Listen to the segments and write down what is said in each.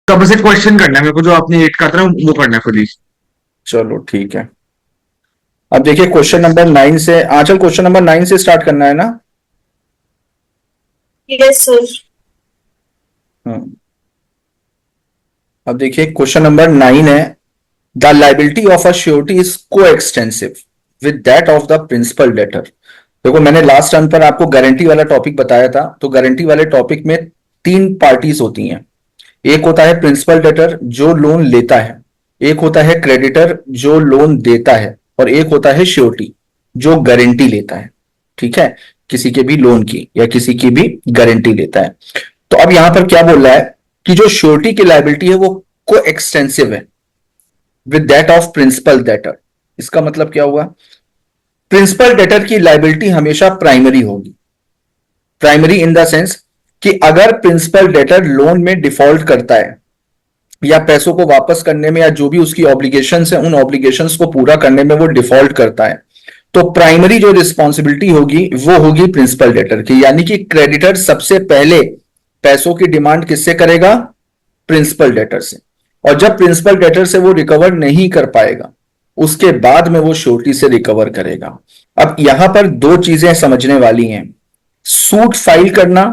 कब से क्वेश्चन करना है मेरे को, जो आपने एट का था ना वो करना है खुद ही। चलो ठीक है। अब देखिए क्वेश्चन नंबर 9 से आंचल क्वेश्चन नंबर 9 से स्टार्ट करना है ना। Yes sir. हम्म। अब देखिए क्वेश्चन नंबर 9 है, the liability of a surety is coextensive with that of the principal debtor. देखो मैंने लास्ट टर्म पर आपको गारंटी वाला टॉपिक बताया था, तो गारंटी वाले टॉपिक में तीन पार्टीज होती हैं। एक होता है प्रिंसिपल डेटर जो लोन लेता है, एक होता है क्रेडिटर जो लोन देता है, और एक होता है श्योरिटी जो गारंटी लेता है। ठीक है, किसी के भी लोन की या किसी की भी गारंटी लेता है। तो अब यहां पर क्या बोल रहा है कि जो श्योरिटी की लायबिलिटी है वो को एक्सटेंसिव है with that of principal debtor. इसका मतलब क्या हुआ, प्रिंसिपल डेटर की लायबिलिटी हमेशा प्राइमरी होगी। प्राइमरी इन द सेंस कि अगर प्रिंसिपल डेटर लोन में डिफॉल्ट करता है या पैसों को वापस करने में या जो भी उसकी ऑब्लिगेशंस है उन ऑब्लिगेशंस को पूरा करने में वो डिफॉल्ट करता है, तो प्राइमरी जो रिस्पॉन्सिबिलिटी होगी वो होगी प्रिंसिपल डेटर की। यानी कि क्रेडिटर सबसे पहले पैसों की डिमांड किससे करेगा, प्रिंसिपल डेटर से। और जब प्रिंसिपल डेटर से वो रिकवर नहीं कर पाएगा उसके बाद में वो श्योरिटी से रिकवर करेगा। अब यहां पर दो चीजें समझने वाली हैं, सूट फाइल करना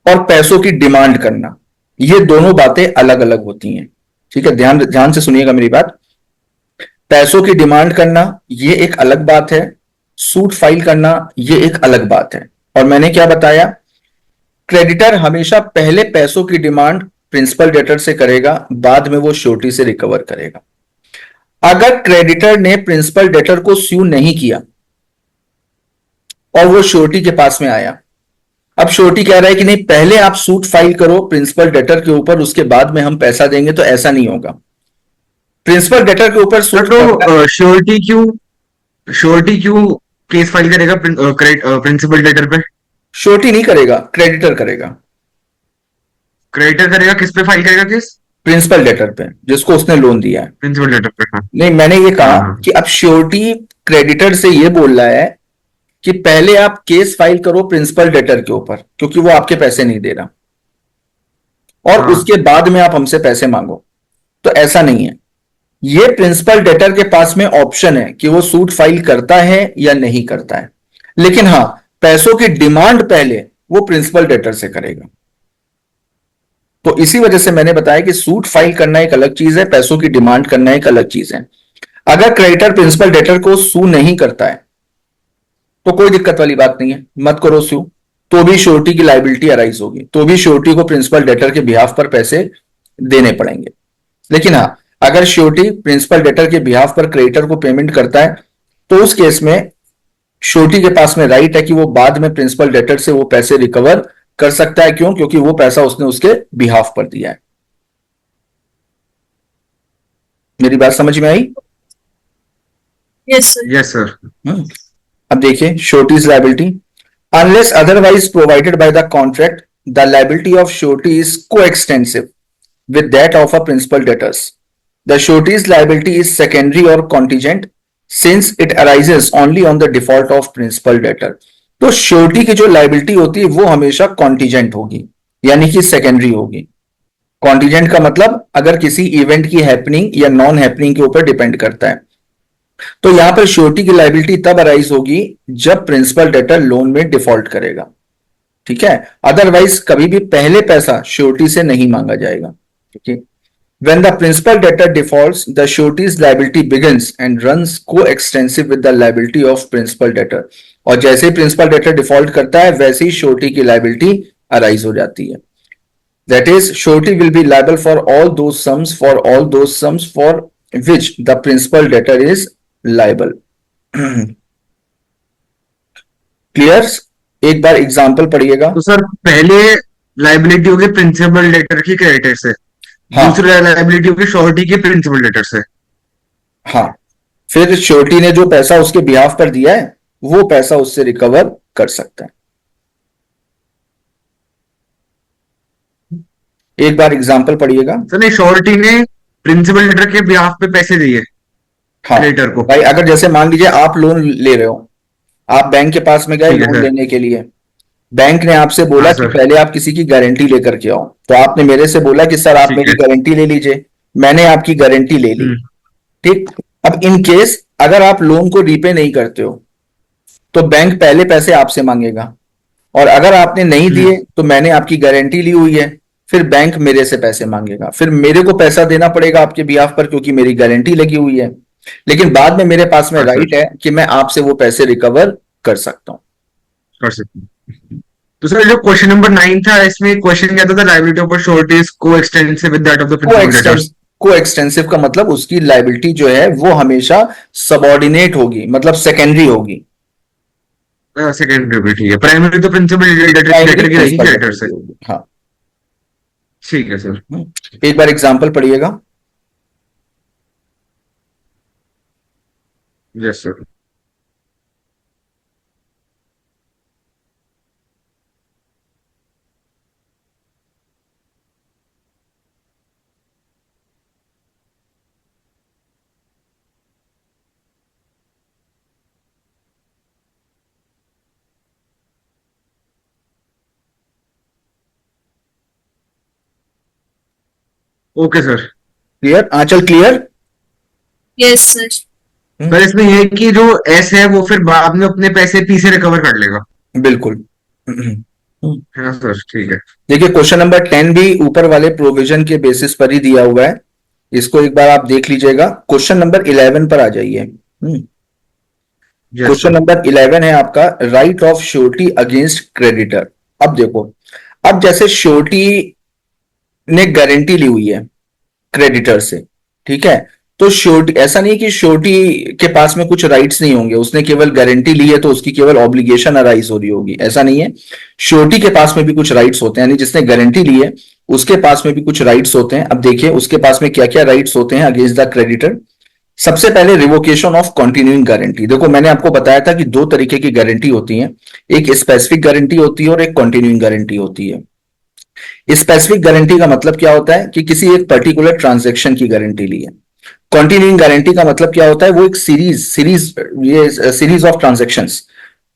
और पैसों की डिमांड करना, ये दोनों बातें अलग अलग होती हैं। ठीक है, ध्यान ध्यान से सुनिएगा मेरी बात। पैसों की डिमांड करना ये एक अलग बात है, सूट फाइल करना ये एक अलग बात है। और मैंने क्या बताया, क्रेडिटर हमेशा पहले पैसों की डिमांड प्रिंसिपल डेटर से करेगा, बाद में वो श्योरिटी से रिकवर करेगा। अगर क्रेडिटर ने प्रिंसिपल डेटर को स्यू नहीं किया और वो श्योरिटी के पास में आया, अब श्योरिटी कह रहा है कि नहीं पहले आप सूट फाइल करो प्रिंसिपल डेटर के ऊपर, उसके बाद में हम पैसा देंगे, तो ऐसा नहीं होगा। प्रिंसिपल डेटर के ऊपर सूट तो श्योरिटी क्यों केस फाइल करेगा प्रिंसिपल डेटर पे? श्योरिटी नहीं करेगा, क्रेडिटर करेगा। क्रेडिटर करेगा, किस पे फाइल करेगा केस? प्रिंसिपल डेटर पे जिसको उसने लोन दिया है। प्रिंसिपल डेटर पे, हाँ। नहीं, मैंने ये कहा हाँ, कि अब श्योरिटी क्रेडिटर से ये बोल रहा है कि पहले आप केस फाइल करो प्रिंसिपल डेटर के ऊपर क्योंकि वो आपके पैसे नहीं दे रहा, और हाँ। उसके बाद में आप हमसे पैसे मांगो। तो ऐसा नहीं है, ये प्रिंसिपल डेटर के पास में ऑप्शन है कि वो सूट फाइल करता है या नहीं करता है। लेकिन हां, पैसों की डिमांड पहले वो प्रिंसिपल डेटर से करेगा। तो इसी वजह से मैंने बताया कि सूट फाइल करना एक अलग चीज है, पैसों की डिमांड करना एक अलग चीज है। अगर क्रेडिटर प्रिंसिपल डेटर को सू नहीं करता है तो कोई दिक्कत वाली बात नहीं है, मत करो सू, तो भी श्योरिटी की लायबिलिटी अराइज होगी, तो भी श्योरिटी को प्रिंसिपल डेटर के बिहाफ पर पैसे देने पड़ेंगे। लेकिन हाँ, अगर श्योरिटी प्रिंसिपल डेटर के बिहाफ पर क्रेडिटर को पेमेंट करता है तो उस केस में श्योरिटी के पास में राइट है कि वो बाद में प्रिंसिपल डेटर से वो पैसे रिकवर कर सकता है। क्यों? क्योंकि वो पैसा उसने उसके बिहाफ पर दिया है। मेरी बात समझ में आई? Yes sir. Yes sir. अब देखिए surety's liability, unless otherwise provided by the contract the liability of surety is coextensive with that of a principal debtors. The surety's liability is secondary or contingent since it arises only on the default of principal debtor. तो surety की जो liability होती है वो हमेशा contingent होगी, यानी कि सेकेंडरी होगी। कॉन्टीजेंट का मतलब अगर किसी इवेंट की हैपनिंग या नॉन हैपनिंग के ऊपर डिपेंड करता है। तो यहां पर श्योरिटी की लाइबिलिटी तब अराइज होगी जब प्रिंसिपल डेटर लोन में डिफॉल्ट करेगा। ठीक है, अदरवाइज कभी भी पहले पैसा श्योरिटी से नहीं मांगा जाएगा। Okay. When the principal debtor defaults, the surety's liability begins and runs coextensive with the liability of principal debtor. और जैसे ही प्रिंसिपल डेटर डिफॉल्ट करता है वैसे ही श्योरिटी की लायबिलिटी अराइज हो जाती है। That is, surety will be liable for all those sums for which the principal debtor is liable. Clear? एक बार एग्जांपल पढ़िएगा। तो सर पहले लाइबिलिटी होगी प्रिंसिपल डेटर की क्रेडिटर से, हाँ, दूसरी लाइबिलिटी होगी श्योरिटी की प्रिंसिपल डेटर से। हाँ, फिर श्योरिटी ने जो पैसा उसके बिहाफ पर दिया है वो पैसा उससे रिकवर कर सकता है। एक बार एग्जांपल पढ़िएगा। सर नहीं, श्योरिटी ने प्रिंसिपल डेटर के बिहाफ पे पैसे दिए हाँ क्रेडिटर को। भाई, अगर जैसे मान लीजिए आप लोन ले रहे हो, आप बैंक के पास में गए ठीक है लोन सर। लेने के लिए, बैंक ने आपसे बोला हाँ कि सर। पहले आप किसी की गारंटी लेकर के आओ, तो आपने मेरे से बोला कि सर आप ठीक मेरी है। गारंटी ले लीजिए। मैंने आपकी गारंटी ले ली। हम्म। ठीक। अब इन केस अगर आप लोन को रीपे नहीं करते हो तो बैंक पहले पैसे आपसे मांगेगा, और अगर आपने नहीं हम्म। दिए तो मैंने आपकी गारंटी ली हुई है, फिर बैंक मेरे से पैसे मांगेगा, फिर मेरे को पैसा देना पड़ेगा आपके बिहाफ पर क्योंकि मेरी गारंटी लगी हुई है। लेकिन बाद में मेरे पास में हाँ सर, राइट है कि मैं आपसे वो पैसे रिकवर कर सकता हूं। कर सकते हैं। तो सर जो क्वेश्चन नंबर 9 था, इसमें क्वेश्चन क्या था, liability of surety is coextensive with that of the को प्रिंसिपल एक्सटेंस डेटर्स। को एक्सटेंसिव का मतलब उसकी लाइबिलिटी जो है वो हमेशा सबॉर्डिनेट होगी, मतलब सेकेंडरी होगी। सेकेंडरी भी ठीक है, प्राइमरी तो प्रिंसिपल डेटर प्राइमरी डेटर की रहेगी प्रिंसिपल क्रेडिटर डेटर से। की होगी, हाँ। ठीक है सर। एक बार एग्जांपल पढ़िएगा। Yes sir. Okay sir. Clear Anchal, clear. Yes, sir. Sir इसमें यह है कि जो एस है वो फिर बाद में अपने पैसे पी से रिकवर कर लेगा। बिल्कुल। है ना सर, ठीक है। देखिए क्वेश्चन नंबर 10 भी ऊपर वाले प्रोविजन के बेसिस पर ही दिया हुआ है, इसको एक बार आप देख लीजिएगा। क्वेश्चन नंबर 11 पर आ जाइए। Yes question sir. नंबर 11 है आपका, right of surety against creditor. अब देखो, अब जैसे श्योरिटी ने गारंटी ली हुई है क्रेडिटर से, ठीक है, तो श्योरिटी, ऐसा नहीं कि श्योरिटी के पास में कुछ राइट्स नहीं होंगे, उसने केवल गारंटी ली है तो उसकी केवल ऑब्लिगेशन अराइज हो रही होगी, ऐसा नहीं है। श्योरिटी के पास में भी कुछ राइट्स होते हैं, यानी जिसने गारंटी ली है उसके पास में भी कुछ राइट्स होते हैं। अब देखिए उसके पास में क्या क्या राइट्स होते हैं अगेंस्ट द क्रेडिटर। सबसे पहले रिवोकेशन ऑफ कंटिन्यूइंग गारंटी। देखो मैंने आपको बताया था कि दो तरीके की गारंटी होती है, एक स्पेसिफिक गारंटी होती है और एक कंटिन्यूइंग गारंटी होती है। स्पेसिफिक गारंटी का मतलब क्या होता है कि किसी एक पर्टिकुलर ट्रांजैक्शन की गारंटी ली है। कंटिन्यूइंग गारंटी का मतलब क्या होता है, वो एक सीरीज ऑफ ट्रांजैक्शंस,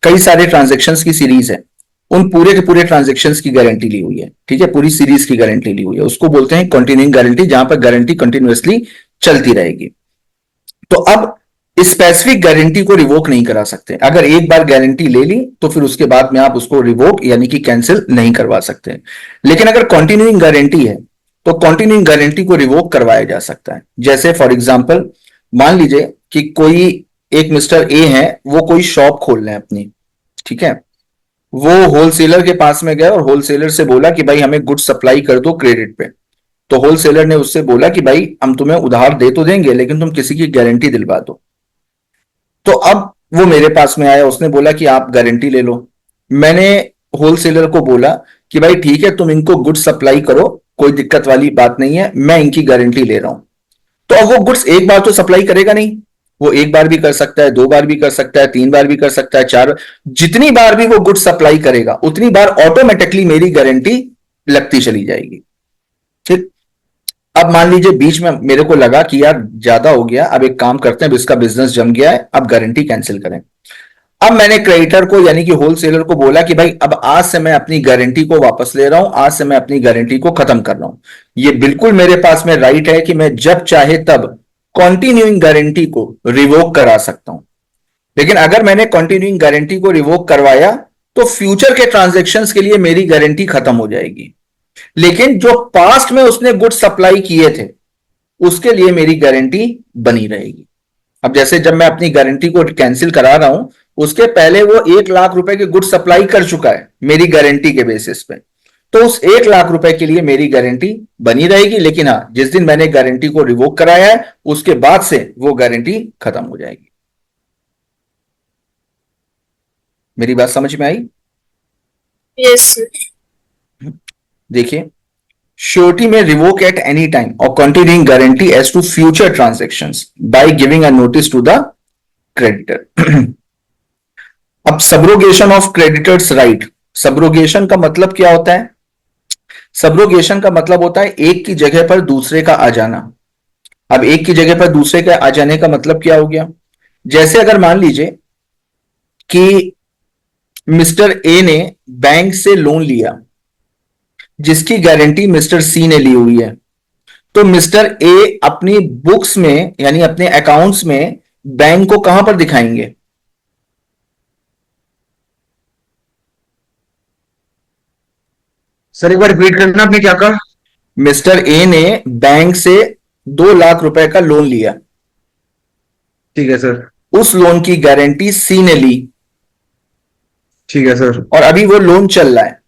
कई सारे ट्रांजैक्शंस की सीरीज है, उन पूरे के पूरे ट्रांजैक्शंस की गारंटी ली हुई है, ठीक है, पूरी सीरीज की गारंटी ली हुई है, उसको बोलते हैं कंटिन्यूइंग गारंटी, जहां पर गारंटी कंटिन्यूअसली चलती रहेगी। तो अब स्पेसिफिक गारंटी को रिवोक नहीं करा सकते, अगर एक बार गारंटी ले ली तो फिर उसके बाद में आप उसको रिवोक यानी कि कैंसिल नहीं करवा सकते। लेकिन अगर कंटिन्यूइंग गारंटी है तो कंटिन्यूइंग गारंटी को रिवोक करवाया जा सकता है। जैसे फॉर एग्जांपल मान लीजिए कि कोई एक मिस्टर ए है, वो कोई शॉप खोल रहे हैं अपनी, ठीक है, वो होलसेलर के पास में गए और होलसेलर से बोला कि भाई हमें गुड सप्लाई कर दो क्रेडिट पे। तो होलसेलर ने उससे बोला कि भाई हम तुम्हें उधार दे तो देंगे लेकिन तुम किसी की गारंटी दिलवा दो। तो अब वो मेरे पास में आया, उसने बोला कि आप गारंटी ले लो। मैंने होलसेलर को बोला कि भाई ठीक है तुम इनको गुड सप्लाई करो, कोई दिक्कत वाली बात नहीं है, मैं इनकी गारंटी ले रहा हूं। तो अब वो गुड्स एक बार तो सप्लाई करेगा नहीं, वो एक बार भी कर सकता है, दो बार भी कर सकता है, तीन बार भी कर सकता है, चार, जितनी बार भी वो गुड सप्लाई करेगा उतनी बार ऑटोमेटिकली मेरी गारंटी लगती चली जाएगी। ठीक। अब मान लीजिए बीच में मेरे को लगा कि यार ज्यादा हो गया, अब एक काम करते हैं, अब इसका बिजनेस जम गया है, अब गारंटी कैंसिल करें। अब मैंने क्रेडिटर को यानी कि होलसेलर को बोला कि भाई अब आज से मैं अपनी गारंटी को वापस ले रहा हूं, आज से मैं अपनी गारंटी को खत्म कर रहा हूं। ये बिल्कुल मेरे पास में राइट है कि मैं जब चाहे तब कंटिन्यूइंग गारंटी को रिवोक करा सकता हूं। लेकिन अगर मैंने कंटिन्यूइंग गारंटी को रिवोक करवाया तो फ्यूचर के ट्रांजेक्शन्स के लिए मेरी गारंटी खत्म हो जाएगी, लेकिन जो पास्ट में उसने गुड सप्लाई किए थे उसके लिए मेरी गारंटी बनी रहेगी। अब जैसे जब मैं अपनी गारंटी को कैंसिल करा रहा हूं, उसके पहले वो 1 लाख रुपए के गुड सप्लाई कर चुका है मेरी गारंटी के बेसिस पे, तो उस 1 लाख रुपए के लिए मेरी गारंटी बनी रहेगी। लेकिन हाँ, जिस दिन मैंने गारंटी को रिवोक कराया है उसके बाद से वो गारंटी खत्म हो जाएगी। मेरी बात समझ में आई? Yes, sir. देखिए, श्योरिटी में रिवोक एट एनी टाइम और continuing guarantee as to future transactions by giving a notice to the creditor. अब subrogation of creditors right. Subrogation का मतलब क्या होता है? सब्रोगेशन का मतलब होता है एक की जगह पर दूसरे का आ जाना। अब एक की जगह पर दूसरे का आ जाने का मतलब क्या हो गया? जैसे अगर मान लीजिए कि मिस्टर ए ने बैंक से लोन लिया जिसकी गारंटी मिस्टर सी ने ली हुई है, तो मिस्टर ए अपनी बुक्स में यानी अपने अकाउंट्स में बैंक को कहां पर दिखाएंगे? सर एक बार रिपीट करना, आपने क्या कहा? मिस्टर ए ने बैंक से 2 लाख रुपए का लोन लिया, ठीक है सर। उस लोन की गारंटी सी ने ली ठीक है सर। और अभी वो लोन चल रहा है,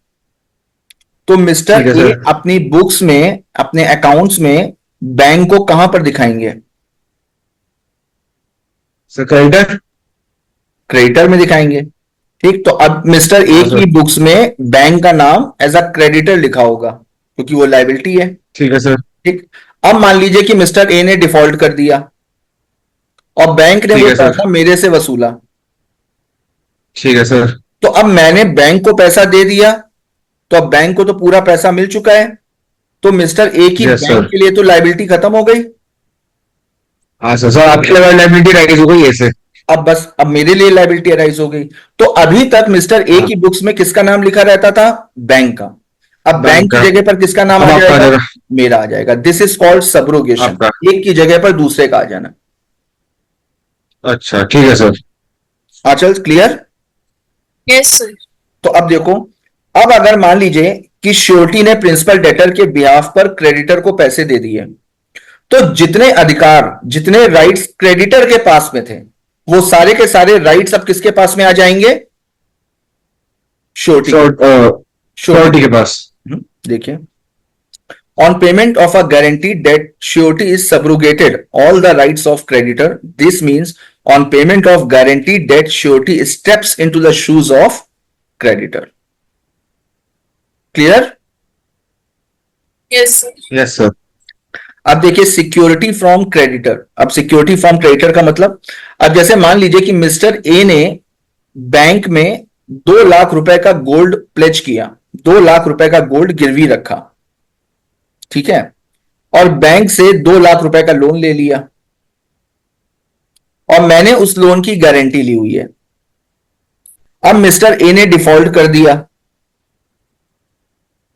तो मिस्टर ठीक है ए सर। अपनी बुक्स में अपने अकाउंट्स में बैंक को कहां पर दिखाएंगे? Sir creditor. क्रेडिटर में दिखाएंगे। ठीक, तो अब मिस्टर ए हाँ की सर। बुक्स में बैंक का नाम एज अ क्रेडिटर लिखा होगा क्योंकि वो लाइबिलिटी है। ठीक है सर। ठीक, अब मान लीजिए कि मिस्टर ए ने डिफॉल्ट कर दिया और बैंक ने ठीक वो है सर। पैसा मेरे से वसूला, ठीक है सर। तो अब मैंने बैंक को पैसा दे दिया, तो अब बैंक को तो पूरा पैसा मिल चुका है, तो मिस्टर ए की यस बैंक सर। के लिए तो लाइबिलिटी खत्म हो गई। हाँ सर, सर आपकी लाइबिलिटी राइज हो गई ऐसे। अब बस अब मेरे लिए लाइबिलिटी अराइज हो गई। तो अभी तक मिस्टर ए हाँ, की बुक्स में किसका नाम लिखा रहता था? बैंक का। अब बैंक बैंक की का। जगह पर किसका नाम अब आ आपका आ जाएगा? जाएगा। मेरा आ जाएगा। This is called subrogation. आपका। एक की जगह पर दूसरे का आ जाना। अच्छा ठीक है sir. Anchal clear? Yes, sir. तो अब देखो, अब अगर मान लीजिए कि श्योरिटी ने प्रिंसिपल डेटर के बिहाफ पर क्रेडिटर को पैसे दे दिए, तो जितने अधिकार जितने राइट्स क्रेडिटर के पास में थे वो सारे के सारे राइट्स अब किसके पास में आ जाएंगे? श्योरिटी। श्योरिटी के पास। देखिए, on payment of a guaranteed debt, surety is subrogated all the rights of creditor. This means on payment of guaranteed debt, surety steps into the shoes of creditor. Clear? Yes, sir. Yes sir. अब देखिए security from creditor. अब security from creditor का मतलब, अब जैसे मान लीजिए कि मिस्टर ए ने बैंक में 2 लाख रुपए का गोल्ड प्लेज किया, 2 लाख रुपए का गोल्ड गिरवी रखा, ठीक है, और बैंक से 2 लाख रुपए का लोन ले लिया और मैंने उस लोन की गारंटी ली हुई है। अब मिस्टर ए ने डिफॉल्ट कर दिया,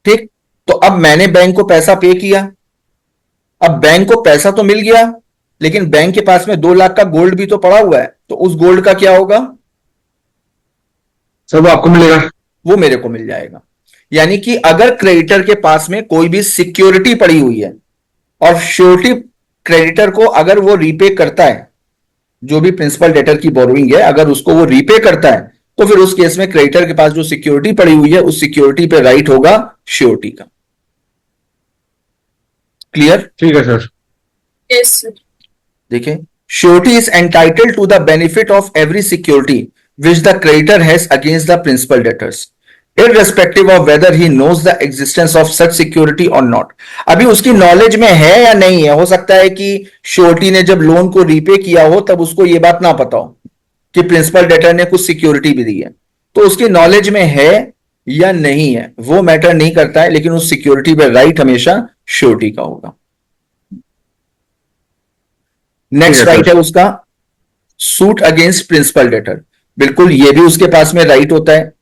ठीक, तो अब मैंने बैंक को पैसा पे किया। अब बैंक को पैसा तो मिल गया, लेकिन बैंक के पास में 2 लाख का गोल्ड भी तो पड़ा हुआ है, तो उस गोल्ड का क्या होगा? सर वो आपको मिलेगा। वो मेरे को मिल जाएगा। यानी कि अगर क्रेडिटर के पास में कोई भी सिक्योरिटी पड़ी हुई है और श्योरिटी क्रेडिटर को अगर वो रीपे करता है, जो भी प्रिंसिपल डेटर की बोरोइंग है अगर उसको वो रीपे करता है, तो फिर उस केस में क्रेडिटर के पास जो सिक्योरिटी पड़ी हुई है उस सिक्योरिटी पे राइट होगा श्योरिटी का। क्लियर? ठीक है सर। Yes, sir. देखिए, surety is entitled to the benefit of every security which the creditor has against the principal debtors irrespective of whether he knows the existence of such security or not. अभी उसकी knowledge में है या नहीं है, हो सकता है कि श्योरिटी ने जब लोन को रीपे किया हो तब उसको यह बात ना पता हो कि प्रिंसिपल डेटर ने कुछ सिक्योरिटी भी दी है, तो उसकी नॉलेज में है या नहीं है वो मैटर नहीं करता है, लेकिन उस सिक्योरिटी पे राइट हमेशा श्योरिटी का होगा। नेक्स्ट ठीक है राइट सर। है उसका सूट अगेंस्ट प्रिंसिपल डेटर। बिल्कुल, ये भी उसके पास में राइट होता है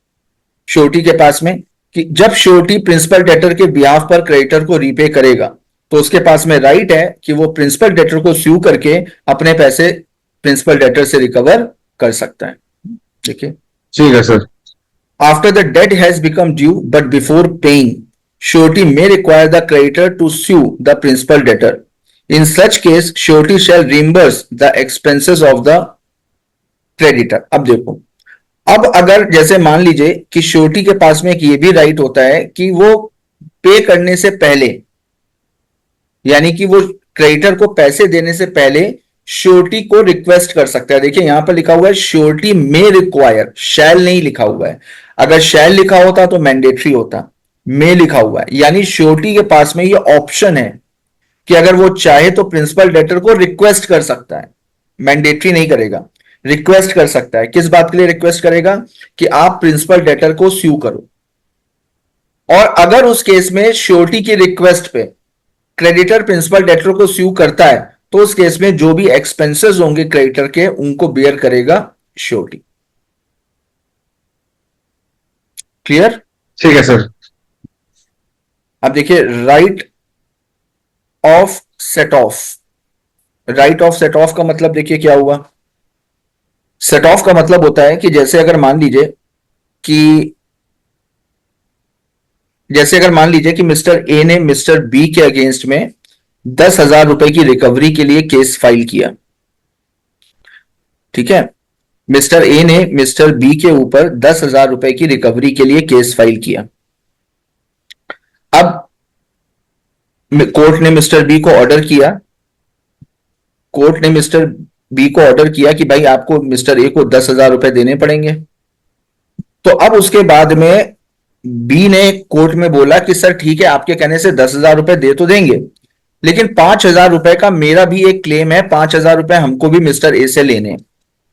श्योरिटी के पास में कि जब श्योरिटी प्रिंसिपल डेटर के बिहाफ पर क्रेडिटर को रीपे करेगा तो उसके पास में राइट है कि वो प्रिंसिपल डेटर को स्यू करके अपने पैसे प्रिंसिपल डेटर से रिकवर कर सकता है। देखिए, ठीक है sir. after the debt has become due but before paying, surety may require the creditor to sue the principal debtor. In such case, surety shall reimburse the expenses of the creditor. अब देखो, अब अगर जैसे मान लीजिए कि surety के पास में एक ये भी राइट होता है कि वो पे करने से पहले, यानी कि वो क्रेडिटर को पैसे देने से पहले श्योरिटी को रिक्वेस्ट कर सकता है। देखिए यहां पर लिखा हुआ है श्योरिटी में रिक्वायर, शैल नहीं लिखा हुआ है। अगर शैल लिखा होता तो मैंडेटरी होता, में लिखा हुआ है, यानी श्योरिटी के पास में ये ऑप्शन है कि अगर वो चाहे तो प्रिंसिपल डेटर को रिक्वेस्ट कर सकता है, मैंडेटरी नहीं करेगा, रिक्वेस्ट कर सकता है। किस बात के लिए रिक्वेस्ट करेगा? कि आप प्रिंसिपल डेटर को स्यू करो। और अगर उस केस में श्योरिटी की रिक्वेस्ट पे क्रेडिटर प्रिंसिपल डेटर को स्यू करता है तो उस केस में जो भी एक्सपेंसेस होंगे क्रेडिटर के उनको बेयर करेगा श्योरिटी। क्लियर? ठीक है सर। अब देखिए, right of set of. Right of set of का मतलब देखिए क्या हुआ। सेट ऑफ का मतलब होता है कि जैसे अगर मान लीजिए कि मिस्टर ए ने मिस्टर बी के अगेंस्ट में 10,000 रुपए की रिकवरी के लिए केस फाइल किया। ठीक है, मिस्टर ए ने मिस्टर बी के ऊपर 10,000 रुपए की रिकवरी के लिए केस फाइल किया। अब कोर्ट ने मिस्टर बी को ऑर्डर किया, कोर्ट ने मिस्टर बी को ऑर्डर किया कि भाई आपको मिस्टर ए को 10,000 रुपए देने पड़ेंगे। तो अब उसके बाद में बी ने कोर्ट में बोला कि सर ठीक है, आपके कहने से 10,000 रुपए दे तो देंगे, लेकिन 5,000 रुपए का मेरा भी एक क्लेम है, 5,000 रुपए हमको भी मिस्टर ए से लेने हैं,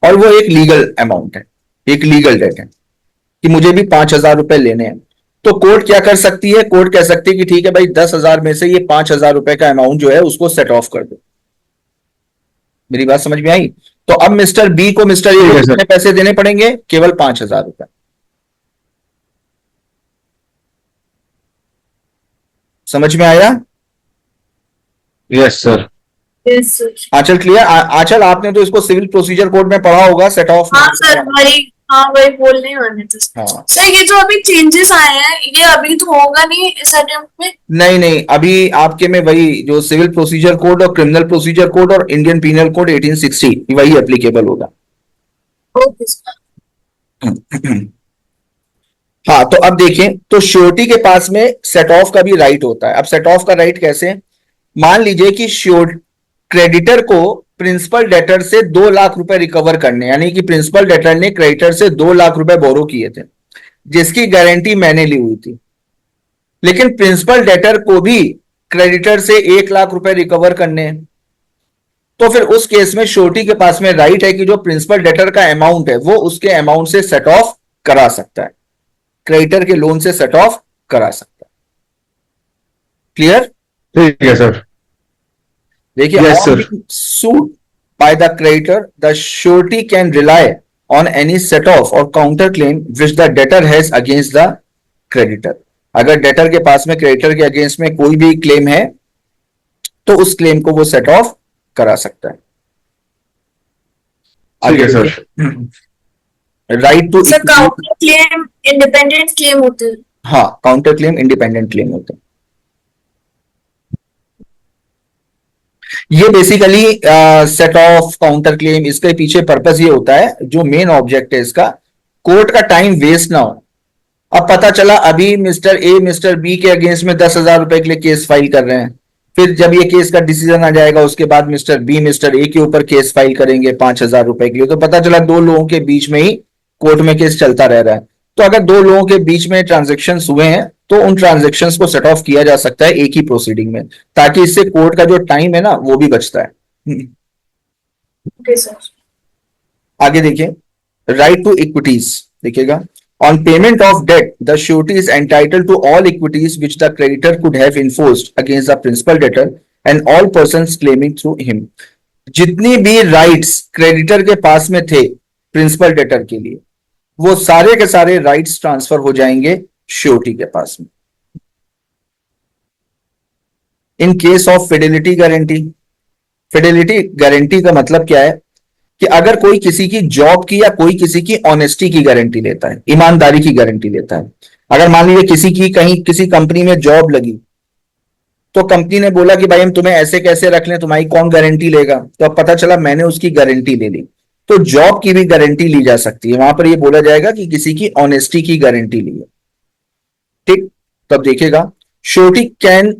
और वो एक लीगल अमाउंट है, एक लीगल डेट है कि मुझे भी 5,000 रुपए लेने हैं। तो कोर्ट क्या कर सकती है, कोर्ट कह सकती है कि ठीक है भाई, 10,000 में से ये 5,000 रुपए का अमाउंट जो है उसको सेट ऑफ कर दो। मेरी बात समझ में आई? तो अब मिस्टर बी को मिस्टर ए ठीक को है सर। कितने पैसे देने पड़ेंगे? केवल 5,000 रुपए। समझ में आया? Yes sir. Yes sir. Anchal clear? Anchal, आपने तो इसको सिविल प्रोसीजर कोड में पढ़ा होगा, सेट ऑफ। हाँ सर, वही, हाँ वही बोलने वाले थे हाँ, सर। ये जो अभी चेंजेस आए हैं, ये अभी तो होगा नहीं इस अटेम्प्ट में? नहीं नहीं, अभी आपके में वही जो सिविल प्रोसीजर कोड और क्रिमिनल प्रोसीजर कोड और इंडियन पीनल कोड 1860 वही एप्लीकेबल होगा। Okay sir. हाँ, तो अब देखें, तो श्योरिटी के पास में सेट ऑफ का भी राइट होता है। अब सेट ऑफ का राइट कैसे? मान लीजिए कि श्योर क्रेडिटर को प्रिंसिपल डेटर से 2 लाख रुपए रिकवर करने, यानी कि प्रिंसिपल डेटर ने क्रेडिटर से 2 लाख रुपए बोरो किए थे, जिसकी गारंटी मैंने ली हुई थी, लेकिन प्रिंसिपल डेटर को भी क्रेडिटर से 1 लाख रुपए रिकवर करने हैं। तो फिर उस केस में श्योरिटी के पास में राइट है कि जो प्रिंसिपल डेटर का अमाउंट है वो उसके अमाउंट से सेट ऑफ करा सकता है, क्रेडिटर के लोन से सेट ऑफ करा सकता है। क्लियर? ठीक है सर। देखिए, yes on sir. Being sued by the creditor, the surety can rely on any set off or counter claim which the debtor has against the creditor. अगर डेटर के पास में क्रेडिटर के अगेंस्ट में कोई भी क्लेम है तो उस क्लेम को वो सेट ऑफ करा सकता है। ठीक है sir. Right to sir counter claim independent claim होते हैं? हाँ, काउंटर क्लेम इंडिपेंडेंट क्लेम होते हैं। ये basically set of counter claim, इसके पीछे पर्पस ये होता है, जो मेन ऑब्जेक्ट है इसका, कोर्ट का टाइम वेस्ट ना हो। अब पता चला अभी मिस्टर ए मिस्टर बी के अगेंस्ट में 10,000 रुपए के लिए केस फाइल कर रहे हैं, फिर जब ये केस का डिसीजन आ जाएगा उसके बाद मिस्टर बी मिस्टर ए के ऊपर केस फाइल करेंगे 5,000 रुपए के लिए, तो पता चला दो लोगों के बीच में ही कोर्ट में केस चलता रह रहा है। तो अगर दो लोगों के बीच में ट्रांजेक्शन हुए हैं तो उन ट्रांजेक्शन को सेट ऑफ किया जा सकता है एक ही प्रोसीडिंग में, ताकि इससे कोर्ट का जो टाइम है ना वो भी बचता है। Okay sir. आगे देखिए, राइट टू इक्विटीज। देखिएगा, on payment of debt the surety is entitled to all equities which the creditor could have enforced against the principal debtor and all persons claiming through him. जितनी भी rights creditor के पास में थे principal debtor के लिए, वो सारे के सारे राइट्स ट्रांसफर हो जाएंगे श्योरिटी के पास में। In case of Fidelity guarantee, Fidelity guarantee का मतलब क्या है कि अगर कोई किसी की जॉब की या कोई किसी की ऑनेस्टी की गारंटी लेता है, ईमानदारी की गारंटी लेता है। अगर मान लीजिए किसी की कहीं किसी कंपनी में जॉब लगी, तो कंपनी ने बोला कि भाई हम तुम्हें ऐसे कैसे रख लें, तुम्हारी कौन गारंटी लेगा, तो अब पता चला मैंने उसकी गारंटी ले ली, तो जॉब की भी गारंटी ली जा सकती है। वहां पर यह बोला जाएगा कि किसी की ऑनेस्टी की गारंटी ली है। ठीक, तब देखिएगा, surety can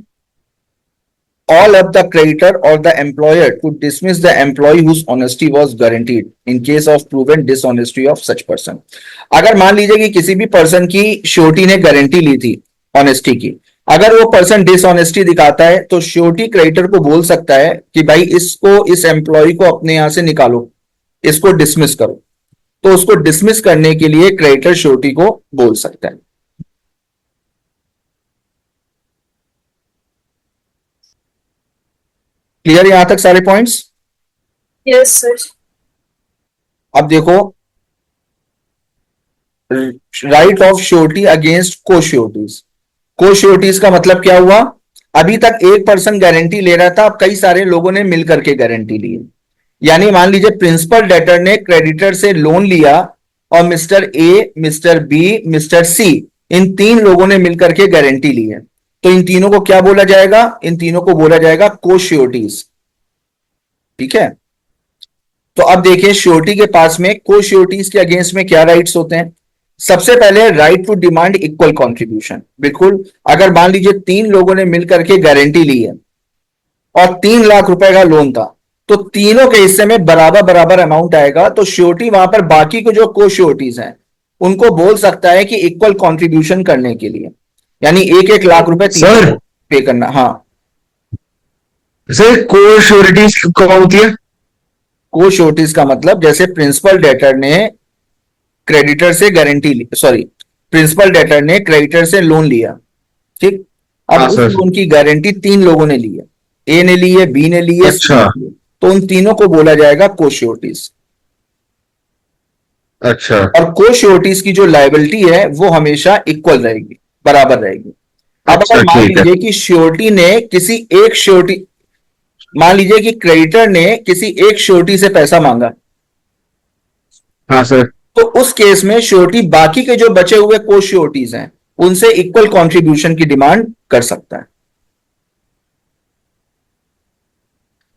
all of the creditor or the employer to dismiss the employee whose honesty was guaranteed in case of proven dishonesty of such person। अगर मान लीजिए कि किसी भी पर्सन की श्योरिटी ने गारंटी ली थी ऑनेस्टी की, अगर वो पर्सन डिसऑनेस्टी दिखाता है तो श्योरिटी क्रेडिटर को बोल सकता है कि भाई इसको, इस एम्प्लॉय को अपने यहां से निकालो, इसको डिसमिस करो। तो उसको डिसमिस करने के लिए क्रेडिटर श्योरिटी को बोल सकता है। क्लियर यहां तक सारे पॉइंट्स? Yes sir. अब देखो, राइट ऑफ श्योरिटी अगेंस्ट को श्योरिटीज। को श्योरिटीज का मतलब क्या हुआ? अभी तक एक पर्सन गारंटी ले रहा था, अब कई सारे लोगों ने मिलकर के गारंटी ली। यानी मान लीजिए प्रिंसिपल डेटर ने क्रेडिटर से लोन लिया और mister A, mister B, mister C, इन तीन लोगों ने मिलकर के गारंटी ली है, तो इन तीनों को क्या बोला जाएगा? इन तीनों को बोला जाएगा को श्योरिटीज। ठीक है, तो अब देखिए श्योरिटी के पास में को श्योरिटीज के अगेंस्ट में क्या राइट्स होते हैं। सबसे पहले right to demand equal contribution. बिल्कुल, अगर मान लीजिए तीन लोगों ने मिलकर के गारंटी ली है और 3 लाख रुपए का लोन था, तो तीनों के हिस्से में बराबर बराबर अमाउंट आएगा, तो श्योरिटी वहां पर बाकी के जो को श्योरिटीज हैं उनको बोल सकता है कि इक्वल कंट्रीब्यूशन करने के लिए, यानी 1-1 लाख रुपए सर पे करना। हाँ सर, को श्योरिटीज कब होती है? को श्योरिटीज का मतलब जैसे प्रिंसिपल डेटर ने क्रेडिटर से गारंटी ली, सॉरी, प्रिंसिपल डेटर ने क्रेडिटर से लोन लिया, ठीक। अब हाँ उस सर। लोन की गारंटी तीन लोगों ने ली है, ए ने ली है, बी ने ली है, सी अच्छा। ने ली है, तो उन तीनों को बोला जाएगा को श्योरिटीज। अच्छा और को श्योरिटीज की जो लायबिलिटी है वो हमेशा इक्वल रहेगी, बराबर रहेगी। अब अच्छा, अगर मान ठीक है। लीजिए कि श्योरिटी ने किसी एक श्योरिटी, मान लीजिए कि क्रेडिटर ने किसी एक श्योरिटी से पैसा मांगा, हाँ सर। तो उस केस में श्योरिटी बाकी के जो बचे हुए को श्योरिटीज हैं उनसे इक्वल कंट्रीब्यूशन की डिमांड कर सकता है।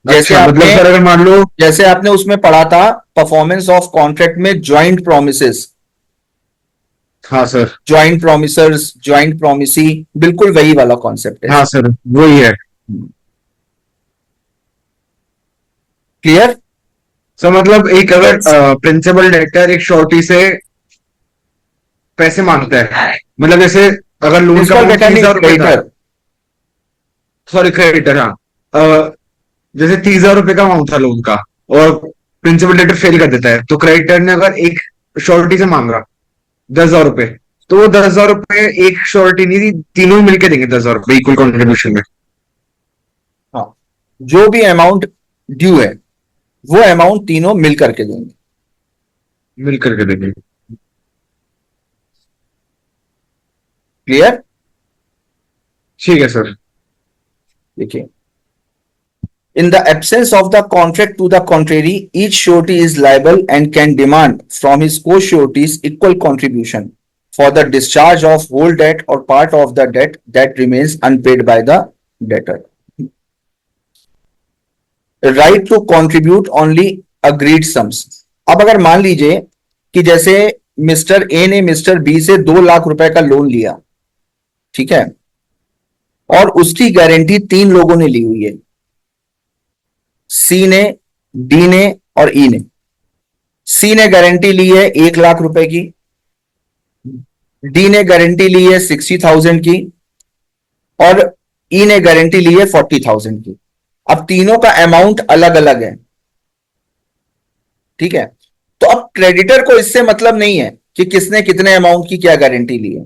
जैसे अच्छा, मतलब आपने सर अगर मान लो, जैसे आपने उसमें पढ़ा था परफॉर्मेंस ऑफ कॉन्ट्रैक्ट में ज्वाइंट प्रोमिसेस, हाँ सर। ज्वाइंट प्रोमिसर्स, ज्वाइंट प्रोमिसी, बिल्कुल वही वाला कॉन्सेप्ट है। हाँ सर, वही है। क्लियर? सर मतलब एक अगर प्रिंसिपल डेटर एक श्योरिटी से पैसे मांगता है, मतलब जैसे अगर लोन का प्रिंसिपल डेटर नहीं, 30,000 रुपए था, क्रेडिटर। सॉरी क्रेडिटर, हाँ। जैसे 30,000 रुपए का अमाउंट था लोन का और प्रिंसिपल डेटर फेल कर देता है, तो क्रेडिटर ने अगर एक श्योरिटी से मांगा 10,000 रुपए, तो वो 10,000 रुपए एक श्योरिटी नहीं दी, तीनों मिलके देंगे 10,000 रुपए इक्वल कॉन्ट्रीब्यूशन में। हाँ, जो भी अमाउंट ड्यू है वो अमाउंट तीनों मिल करके देंगे। मिल करके देंगे। क्लियर? ठीक है सर। देखिए, in the absence of the contract to the contrary, each surety is liable and can demand from his co-sureties equal contribution for the discharge of whole debt or part of the debt that remains unpaid by the debtor. Right to contribute only agreed sums. अब अगर मान लीजिए कि जैसे mister A ने mister B से 2 लाख रुपए का लोन लिया, ठीक है, और उसकी गारंटी तीन लोगों ने ली हुई है, सी ने, डी ने और ई ने। सी ने गारंटी ली है 1 लाख रुपए की, डी ने गारंटी ली है 60,000 की और ई ने गारंटी ली है 40,000 की। अब तीनों का अमाउंट अलग अलग है, ठीक है। तो अब क्रेडिटर को इससे मतलब नहीं है कि किसने कितने अमाउंट की क्या गारंटी ली है।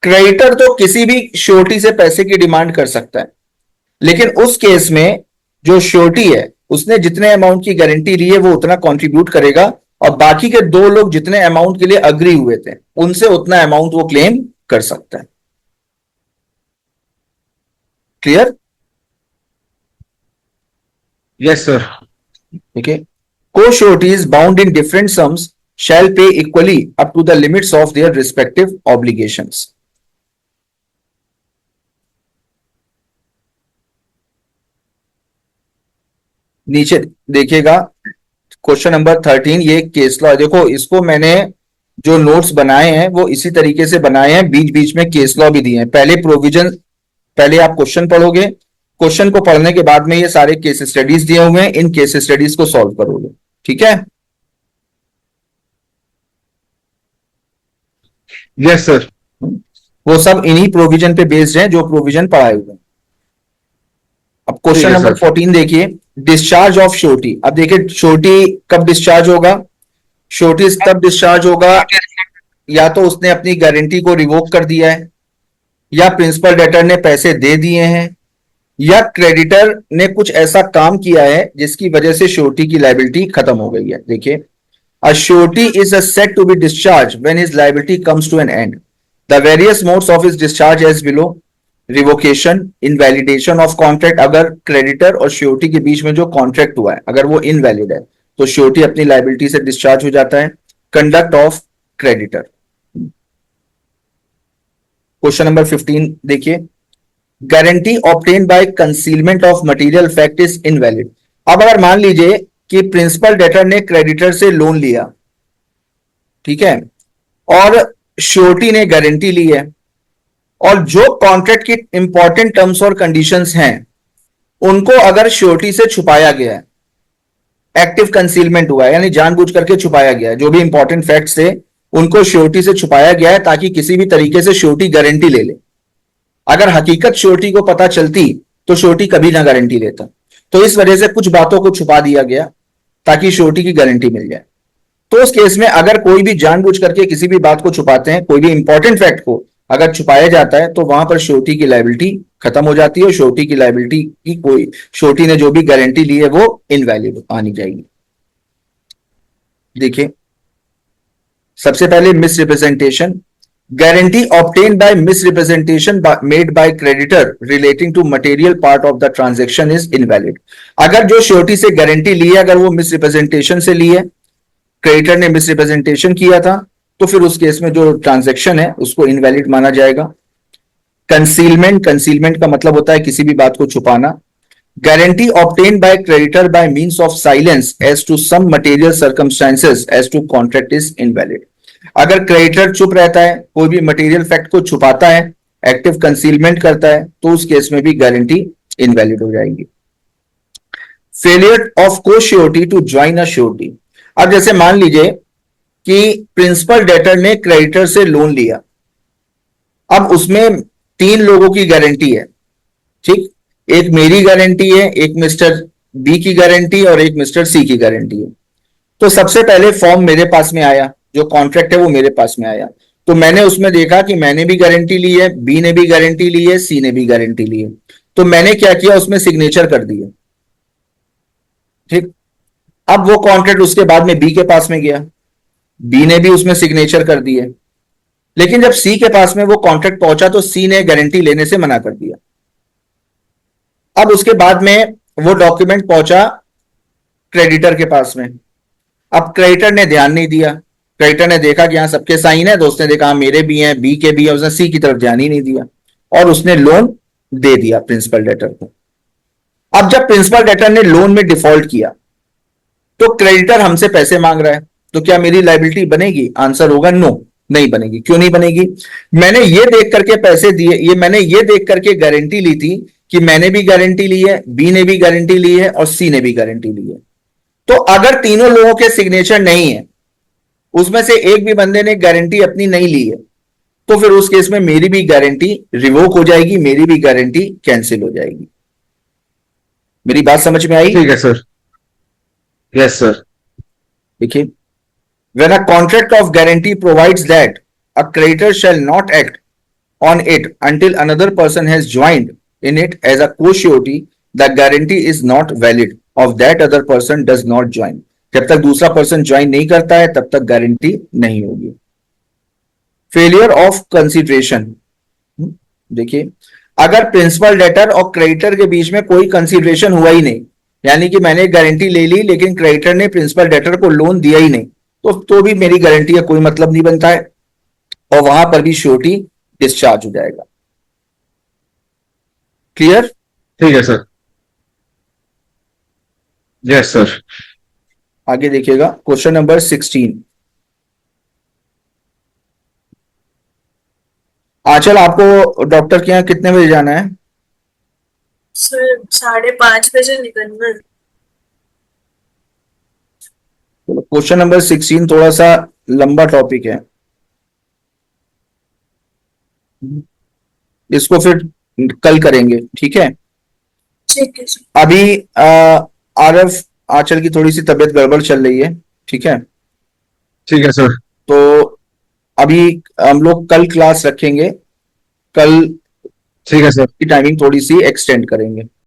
क्रेडिटर तो किसी भी श्योरिटी से पैसे की डिमांड कर सकता है, लेकिन उस केस में जो श्योरिटी है उसने जितने अमाउंट की गारंटी ली है वो उतना कंट्रीब्यूट करेगा और बाकी के दो लोग जितने अमाउंट के लिए अग्री हुए थे उनसे उतना अमाउंट वो क्लेम कर सकता है। क्लियर? Yes sir. ठीक है। Co-sureties bound in different sums shall pay equally up to the limits of their respective obligations. नीचे देखिएगा क्वेश्चन नंबर 13, ये केस लॉ। देखो इसको मैंने जो नोट्स बनाए हैं वो इसी तरीके से बनाए हैं, बीच बीच में केस लॉ भी दिए हैं। पहले प्रोविजन, पहले आप क्वेश्चन पढ़ोगे, क्वेश्चन को पढ़ने के बाद में ये सारे केस स्टडीज दिए हुए हैं, इन केस स्टडीज को सॉल्व करोगे, ठीक है। Yes sir. वो सब इन्हीं प्रोविजन पे बेस्ड हैं जो प्रोविजन पढ़ाए हुए हैं। अब क्वेश्चन नंबर 14 देखिए, डिस्चार्ज ऑफ श्योरिटी। अब देखिए श्योरिटी कब डिस्चार्ज होगा? श्योरिटी तब डिस्चार्ज होगा या तो उसने अपनी गारंटी को रिवोक कर दिया है, या प्रिंसिपल डेटर ने पैसे दे दिए हैं, या क्रेडिटर ने कुछ ऐसा काम किया है जिसकी वजह से श्योरिटी की लायबिलिटी खत्म हो गई है। देखिए A surety is a set to be discharged when his liability comes to an end. The various modes of his discharge as below. Revocation, invalidation of contract, अगर क्रेडिटर और श्योरिटी के बीच में जो कॉन्ट्रैक्ट हुआ है अगर वो इनवैलिड है तो श्योरिटी अपनी लाइबिलिटी से डिस्चार्ज हो जाता है. Conduct of creditor. Question number 15 देखिए. Guarantee obtain bye concealment of material fact is invalid. अब अगर मान लीजिए कि प्रिंसिपल डेटर ने क्रेडिटर से लोन लिया, ठीक है, और श्योरिटी ने गारंटी ली है, और जो कॉन्ट्रैक्ट की इंपॉर्टेंट टर्म्स और कंडीशंस हैं उनको अगर श्योरिटी से छुपाया गया है, एक्टिव कंसीलमेंट हुआ है यानी जानबूझ करके छुपाया गया है, जो भी इंपॉर्टेंट फैक्ट्स थे उनको श्योरिटी से छुपाया गया है ताकि किसी भी तरीके से श्योरिटी गारंटी ले ले. अगर हकीकत श्योरिटी को पता चलती तो श्योरिटी कभी ना गारंटी लेता. तो इस वजह से कुछ बातों को छुपा दिया गया ताकि श्योरिटी की गारंटी मिल जाए. तो उस केस में अगर कोई भी जानबूझ करके किसी भी बात को छुपाते हैं, कोई भी इंपॉर्टेंट फैक्ट को अगर छुपाया जाता है तो वहां पर श्योरिटी की लायबिलिटी खत्म हो जाती है. श्योरिटी की लायबिलिटी की कोई श्योरिटी ने जो भी गारंटी ली है वो इनवैलिड आनी जाएगी. देखिए सबसे पहले misrepresentation. Guarantee obtain by misrepresentation made by creditor relating to material part of the transaction is invalid. अगर जो श्योरिटी से गारंटी ली है अगर वो मिसरिप्रेजेंटेशन से ली है, क्रेडिटर ने मिसरिप्रेजेंटेशन किया था, तो फिर उस केस में जो ट्रांजैक्शन है उसको इनवैलिड माना जाएगा. कंसीलमेंट. कंसीलमेंट का मतलब होता है किसी भी बात को छुपाना. Guarantee obtain by creditor by means of silence as to some material circumstances as to contract is invalid. अगर क्रेडिटर चुप रहता है, कोई भी मटेरियल फैक्ट को छुपाता है, एक्टिव कंसीलमेंट करता है, तो उस केस में भी गारंटी इनवैलिड हो जाएगी. Failure of co surety to join a surety. अब जैसे मान लीजिए कि प्रिंसिपल डेटर ने क्रेडिटर से लोन लिया, अब उसमें 3 लोगों की गारंटी है, ठीक, एक मेरी गारंटी है, एक मिस्टर बी की गारंटी और एक मिस्टर सी की गारंटी है. तो सबसे पहले फॉर्म मेरे पास में आया, जो कॉन्ट्रैक्ट है वो मेरे पास में आया, तो मैंने उसमें देखा कि मैंने भी गारंटी ली है, बी ने भी गारंटी ली है, सी ने भी गारंटी ली है. तो मैंने क्या किया, उसमें सिग्नेचर कर दिए, ठीक. अब वो कॉन्ट्रैक्ट उसके बाद में बी के पास में गया, बी ने भी उसमें सिग्नेचर कर दिए, लेकिन जब सी के पास में वो कॉन्ट्रैक्ट पहुंचा तो सी ने गारंटी लेने से मना कर दिया. अब उसके बाद में वो डॉक्यूमेंट पहुंचा क्रेडिटर के पास में. अब क्रेडिटर ने ध्यान नहीं दिया, क्रेडिटर ने देखा कि यहां सबके साइन है, तो उसने देखा हाँ, मेरे भी हैं, बी के भी है, उसने सी की तरफ ध्यान ही नहीं दिया और उसने लोन दे दिया प्रिंसिपल डेटर को. अब जब प्रिंसिपल डेटर ने लोन में डिफॉल्ट किया तो क्रेडिटर हमसे पैसे मांग रहा है, तो क्या मेरी लायबिलिटी बनेगी? आंसर होगा नो, नहीं बनेगी. क्यों नहीं बनेगी? मैंने ये देख करके पैसे दिए, मैंने ये देख करके गारंटी ली थी कि मैंने भी गारंटी ली है, बी ने भी गारंटी ली है और सी ने भी गारंटी ली है. तो अगर तीनों लोगों के सिग्नेचर नहीं है, उसमें से एक भी बंदे ने गारंटी अपनी नहीं ली है, तो फिर उस केस में मेरी भी गारंटी रिवोक हो जाएगी, मेरी भी गारंटी कैंसिल हो जाएगी. मेरी बात समझ में आई? ठीक है सर. Yes sir. देखिए, when a contract of guarantee provides that a creditor shall not act on it until another person has joined in it as a co-surety, the guarantee is not valid of that other person does not join. जब तक दूसरा person join नहीं करता है तब तक guarantee नहीं होगी. Failure of consideration. देखिए, अगर प्रिंसिपल डेटर और क्रेडिटर के बीच में कोई कंसिडरेशन हुआ ही नहीं, यानी कि मैंने गारंटी ले ली लेकिन क्रेडिटर ने प्रिंसिपल डेटर को लोन दिया ही नहीं, तो भी मेरी गारंटी का कोई मतलब नहीं बनता है और वहां पर भी श्योरिटी डिस्चार्ज हो जाएगा. क्लियर? ठीक है सर. Yes sir. आगे देखिएगा क्वेश्चन नंबर 16. आंचल, आपको डॉक्टर के यहाँ कितने बजे जाना है? सर 5:30 बजे निकलना है. क्वेश्चन नंबर 16 थोड़ा सा लंबा टॉपिक है, इसको फिर कल करेंगे, ठीक है? ठीक है सर. अभी आरफ आंचल की थोड़ी सी तबीयत गड़बड़ चल रही है, ठीक है? ठीक है सर. तो अभी हम लोग कल क्लास रखेंगे, कल ठीक है सर. की टाइमिंग थोड़ी सी एक्सटेंड करेंगे.